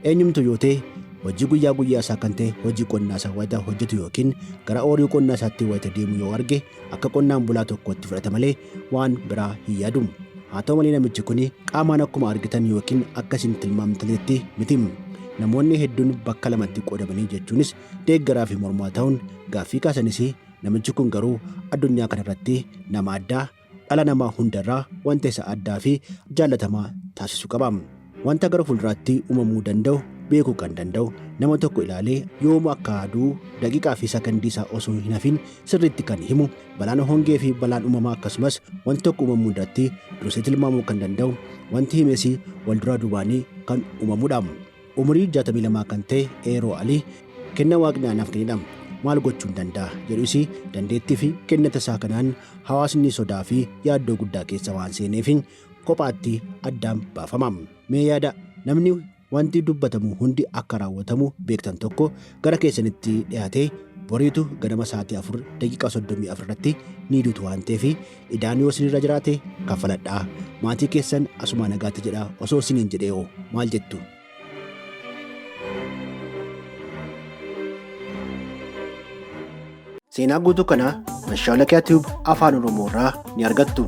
eenyumtu yoo ta'e hojii guyyaa guyyaa isaa kan ta'e hojii qonnaa isaa wayita hojjetu yookiin gara ooyiruu qonnaa isaatti wayita deemu yoo arge akka qonnaan bulaa tokkotti fudhata malee waan biraa hin yaadu. Haa ta'u malee namichi kun qaamaan akkuma argitan yookiin akkasiin tilmaamtanitti miti. Namoonni hedduun bakka lamatti qoodamanii jechuunis deeggaraa fi mormaa ta'uun gaaffii kaasanis namichi kun garuu addunyaa kanarratti nama addaa dhala namaa hundarraa wanta isa addaa fi jaallatamaa taasisuu qaba. Wanta gara fuulduraatti uumamuu danda'u beekuu kan danda'u nama tokko ilaalee yooma akka aduu daqiiqaa fi sakandii isaa osoo hin hafin sirriitti kan himu balaan hongee fi balaan uumamaa akkasumas wanti tokko uumamuu irratti dursee tilmaamuu kan danda'u wanti himes wal duraa duubaanii kan uumamudha. Umurii 62 kan ta'e Eeroo Alii kennaa waaqni anaaf kennedha. Maal gochuun danda'a jedhus dandeettii fi kennata isaa kanaan hawaasni sodaa fi yaaddoo guddaa keessa waan seeneef kophaatti addaan baafama. Mee yaada namni wanti dubbatamu hundi akka raawwatamu beektan tokko gara keessanitti dhiyaatee boriitu ganama sa'aatii 4 daqiiqaa 34 irratti ni duutu waan ta'eef idaan yoo isinirra jiraate kaffaladhaa. Maatii keessan asuma nagaatti jedhaa osoo isiniin jedhee maal jettu? Seenaa guutuu kana Mashaalaqaa Tube Afaan Oromoo irraa ni argattu.